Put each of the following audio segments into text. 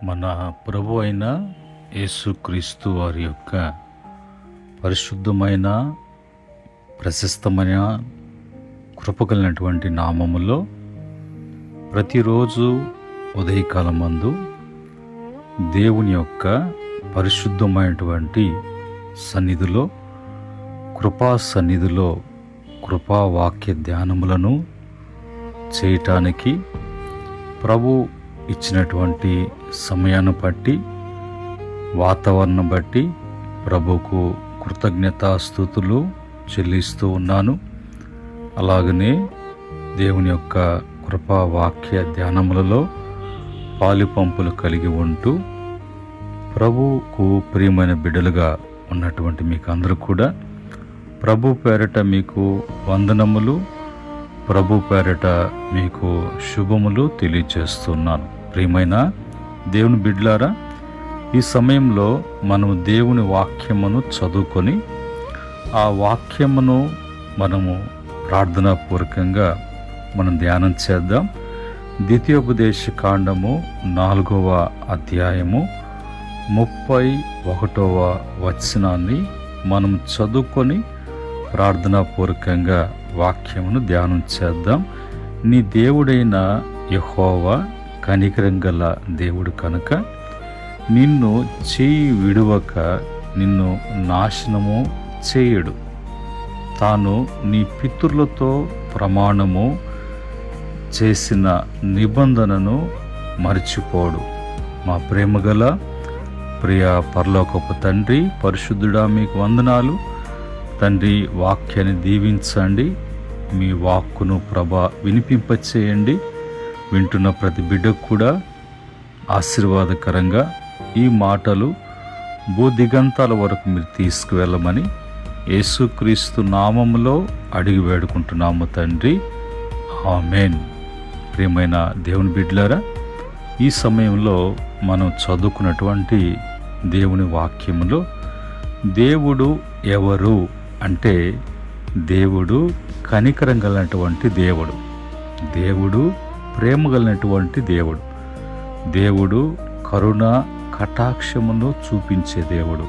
మన ప్రభు అయిన యేసుక్రీస్తు వారి యొక్క పరిశుద్ధమైన ప్రశస్తమైన కృపగలిగినటువంటి నామములో ప్రతిరోజు ఉదయకాలం మందు దేవుని యొక్క పరిశుద్ధమైనటువంటి సన్నిధిలో కృపా సన్నిధిలో కృపావాక్య ధ్యానములను చేయటానికి ప్రభు ఇచ్చినటువంటి సమయాన్ని బట్టి వాతావరణం బట్టి ప్రభుకు కృతజ్ఞతాస్తుతులు చెల్లిస్తూ ఉన్నాను. అలాగనే దేవుని యొక్క కృపావాక్య ధ్యానములలో పాలుపంపులు కలిగి ఉంటూ ప్రభుకు ప్రియమైన బిడ్డలుగా ఉన్నటువంటి మీకు అందరూ కూడా ప్రభు పేరట మీకు వందనములు, ప్రభు పేరట మీకు శుభములు తెలియజేస్తున్నాను. ప్రియమైన దేవుని బిడ్డలారా, ఈ సమయంలో మనము దేవుని వాక్యమును చదువుకొని ఆ వాక్యమును మనము ప్రార్థనాపూర్వకంగా మనం ధ్యానం చేద్దాం. ద్వితీయోపదేశ కాండము 4వ అధ్యాయము 31వ వచనాన్ని మనం చదువుకొని ప్రార్థనాపూర్వకంగా వాక్యమును ధ్యానం చేద్దాం. నీ దేవుడైన యెహోవా కనికరం గల దేవుడు కనుక నిన్ను చేయి విడువక నిన్ను నాశనము చేయడు. తాను నీ పితరులతో ప్రమాణము చేసిన నిబంధనను మర్చిపోడు. మా ప్రేమగల ప్రియ పరలోకపు తండ్రి, పరిశుద్ధుడా మీకు వందనాలు. తండ్రి, వాక్యాన్ని దీవించండి. మీ వాక్కును వినిపింపచేయండి. వింటున్న ప్రతి బిడ్డకు కూడా ఆశీర్వాదకరంగా ఈ మాటలు భూదిగంతాల వరకు మీరు తీసుకువెళ్ళమని యేసుక్రీస్తు నామములో అడిగి వేడుకుంటున్నాము తండ్రి, ఆమేన్. ప్రియమైన దేవుని బిడ్డలారా, ఈ సమయంలో మనం చదువుకున్నటువంటి దేవుని వాక్యములో దేవుడు ఎవరు అంటే దేవుడు కనికరం కలిగినటువంటి దేవుడు, దేవుడు ప్రేమ కలిగినటువంటి దేవుడు, దేవుడు కరుణ కటాక్షమును చూపించే దేవుడు,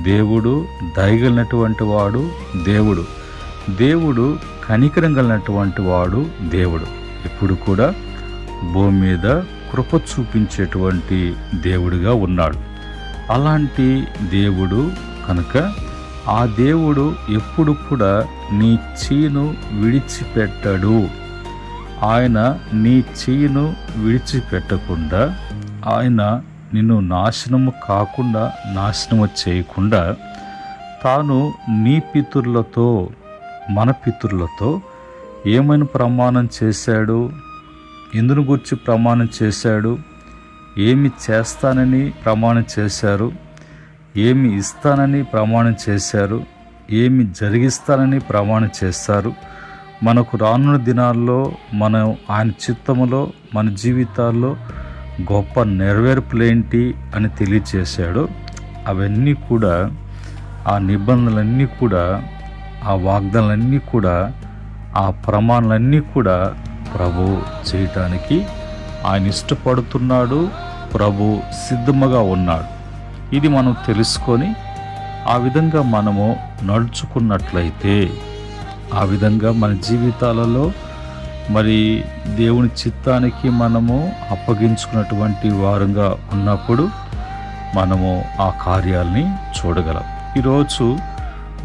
దేవుడు దయగలిగినటువంటి వాడు, దేవుడు కనికరం కలిగినటువంటి వాడు, దేవుడు ఎప్పుడు కూడా భూమి మీద కృప చూపించేటువంటి దేవుడిగా ఉన్నాడు. అలాంటి దేవుడు కనుక ఆ దేవుడు ఎప్పుడు కూడా నీ చెయ్యిను విడిచిపెట్టడు. ఆయన నీ చెయ్యిను విడిచిపెట్టకుండా, ఆయన నిన్ను నాశనము కాకుండా, నాశనము చేయకుండా తాను నీ పితరులతో, మన పితరులతో ఏమైనా ప్రమాణం చేశాడు, ఎందును గురించి ప్రమాణం చేశాడు, ఏమి చేస్తానని ప్రమాణం చేశారు, ఏమి ఇస్తానని ప్రమాణం చేశారు, ఏమి జరిగిస్తానని ప్రమాణం చేస్తారు. మనకు రానున్న దినాల్లో మనం ఆయన చిత్తములో మన జీవితాల్లో గొప్ప నెరవేర్పులేంటి అని తెలియచేశాడు. అవన్నీ కూడా, ఆ నిబంధనలన్నీ కూడా, ఆ వాగ్దానాలన్నీ కూడా, ఆ ప్రమాణాలన్నీ కూడా ప్రభు చేయటానికి ఆయన ఇష్టపడుతున్నాడు. ప్రభు సిద్ధముగా ఉన్నాడు. ఇది మనం తెలుసుకొని ఆ విధంగా మనము నడుచుకున్నట్లయితే, ఆ విధంగా మన జీవితాలలో మరి దేవుని చిత్తానికి మనము అప్పగించుకున్నటువంటి వారంగా ఉన్నప్పుడు మనము ఆ కార్యాలని చూడగలం. ఈరోజు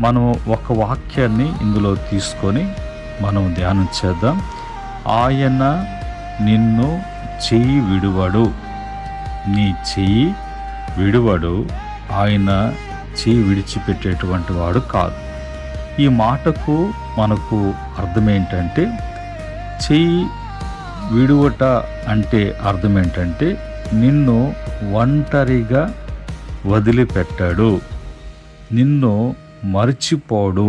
మనము ఒక వాక్యాన్ని ఇందులో తీసుకొని మనం ధ్యానం చేద్దాం. ఆయన నిన్ను చెయ్యి విడువడు, నీ చెయ్యి విడువడు, ఆయన చెయ్యి విడిచిపెట్టేటువంటి వాడు కాదు. ఈ మాటకు మనకు అర్థం ఏంటంటే, చెయ్యి విడువట అంటే అర్థం ఏంటంటే నిన్ను ఒంటరిగా వదిలిపెట్టాడు, నిన్ను మర్చిపోడు,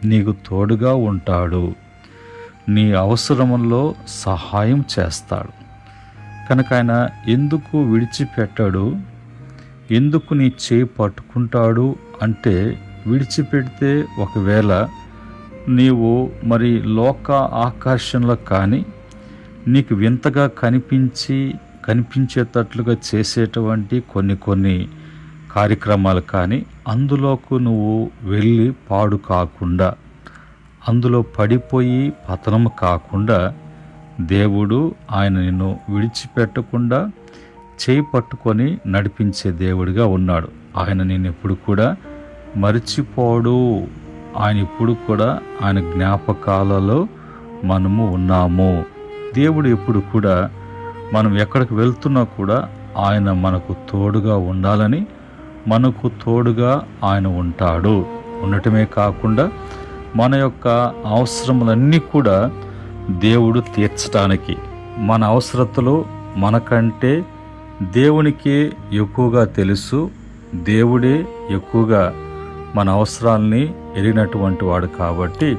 నీకు తోడుగా ఉంటాడు, నీ అవసరముల్లో సహాయం చేస్తాడు. కనుక ఆయన ఎందుకు విడిచిపెట్టాడు, ఎందుకు నీ చేయి పట్టుకుంటాడు అంటే, విడిచిపెడితే ఒకవేళ నీవు మరి లోక ఆకర్షణలో కానీ నీకు వింతగా కనిపించి కనిపించేటట్లుగా చేసేటువంటి కొన్ని కార్యక్రమాలు కానీ అందులోకి నువ్వు వెళ్ళి పాడు కాకుండా, అందులో పడిపోయి పతనం కాకుండా దేవుడు ఆయన నిన్ను విడిచిపెట్టకుండా చేయి పట్టుకొని నడిపించే దేవుడిగా ఉన్నాడు. ఆయన నేను ఎప్పుడు కూడా మరిచిపోడు. ఆయన ఇప్పుడు కూడా ఆయన జ్ఞాపకాలలో మనము ఉన్నాము. దేవుడు ఎప్పుడు కూడా మనం ఎక్కడికి వెళ్తున్నా కూడా ఆయన మనకు తోడుగా ఉండాలని, మనకు తోడుగా ఆయన ఉంటాడు. ఉండటమే కాకుండా మన యొక్క అవసరములన్నీ కూడా దేవుడు తీర్చడానికి, మన అవసరతలు మనకంటే దేవునికే ఎక్కువగా తెలుసు. దేవుడే ఎక్కువగా మన అవసరాలని ఎరిగినటువంటి వాడు కాబట్టి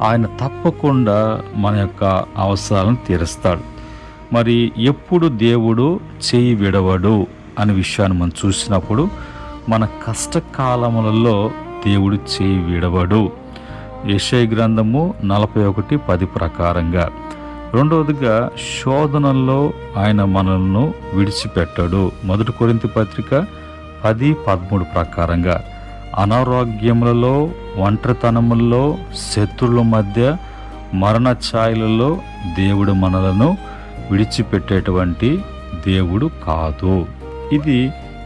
ఆయన తప్పకుండా మన యొక్క అవసరాలను తీరుస్తాడు. మరి ఎప్పుడు దేవుడు చేయి విడవడు అనే విషయాన్ని మనం చూసినప్పుడు, మన కష్టకాలములలో దేవుడు చేయి విడవడు. యెషయా గ్రంథము 41:10 ప్రకారంగా. రెండవదిగా, శోధనల్లో ఆయన మనల్ని విడిచిపెట్టడు. 1 కొరింథీ పత్రిక 10:13 ప్రకారంగా. అనారోగ్యములలో, ఒంటరితనములలో, శత్రువుల మధ్య, మరణ ఛాయలలో దేవుడు మనలను విడిచిపెట్టేటువంటి దేవుడు కాదు. ఇది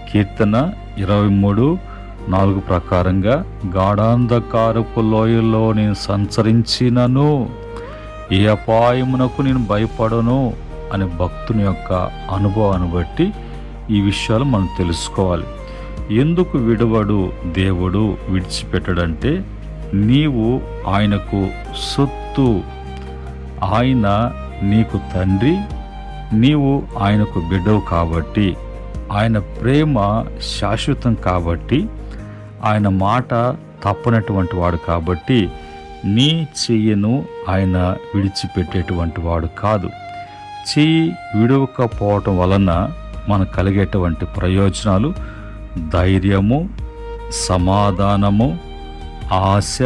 కీర్తన 23:4 ప్రకారంగా. గాఢాంధకారపు లోయలో నేను సంచరించినను ఏ అపాయమునకు నేను భయపడను అనే భక్తుని యొక్క అనుభవాన్ని బట్టి ఈ విషయాలు మనం తెలుసుకోవాలి. ఎందుకు విడవడు దేవుడు, విడిచిపెట్టడంటే, నీవు ఆయనకు సొత్తు, ఆయన నీకు తండ్రి, నీవు ఆయనకు బిడ్డవు కాబట్టి, ఆయన ప్రేమ శాశ్వతం కాబట్టి, ఆయన మాట తప్పనటువంటి వాడు కాబట్టి నీ చెయ్యను ఆయన విడిచిపెట్టేటువంటి వాడు కాదు. చెయ్యి విడవకపోవటం వలన మనకు కలిగేటువంటి ప్రయోజనాలు ధైర్యము, సమాధానము, ఆశ,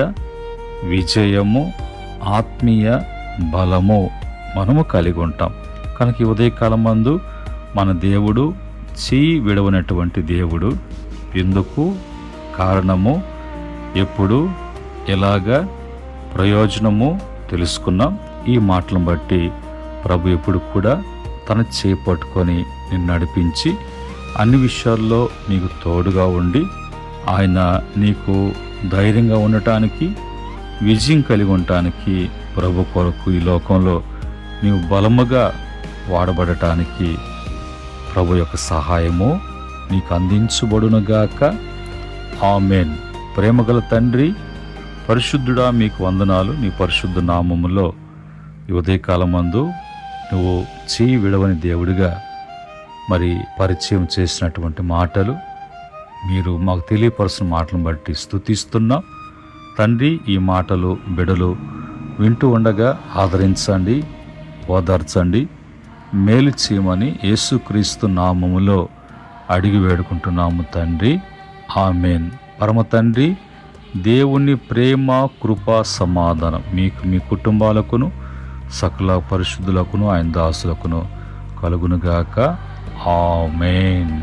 విజయము, ఆత్మీయ బలము మనము కలిగి ఉంటాం. కనుక ఈ ఉదయకాలం మందు మన దేవుడు చెయ్యి విడవనటువంటి దేవుడు. ఎందుకు, కారణము, ఎప్పుడు, ఎలాగా, ప్రయోజనము తెలుసుకున్నాం. ఈ మాటలను బట్టి ప్రభు ఎప్పుడు కూడా తన చేయి పట్టుకొని నిన్ను నడిపించి అన్ని విషయాల్లో నీకు తోడుగా ఉండి ఆయన నీకు ధైర్యంగా ఉండటానికి, విజయం కలిగి ఉండటానికి, ప్రభు కొరకు ఈ లోకంలో నీవు బలముగా వాడబడటానికి ప్రభు యొక్క సహాయము నీకు అందించబడునుగాక. ఆమేన్. ప్రేమగల తండ్రి, పరిశుద్ధుడా, మీకు వందనాలు. నీ పరిశుద్ధ నామములో ఈ ఉదయకాలం మందు నువ్వు చేయి విడవని దేవుడిగా మరి పరిచయం చేసినటువంటి మాటలు, మీరు మాకు తెలియపరుచిన మాటలను బట్టి స్తుతిస్తున్నాం తండ్రి. ఈ మాటలు బిడలు వింటూ ఉండగా ఆదరించండి, ఓదార్చండి, మేలు చేయమని యేసుక్రీస్తు నామములో అడిగి వేడుకుంటున్నాము తండ్రి. ఆమేన్. పరమ తండ్రి దేవుని ప్రేమ, కృప, సమాధానం మీకు, మీ కుటుంబాలకును, సకల పరిశుద్ధులకును, ఆయన దాసులకును కలుగునుగాక. ఆమేన్.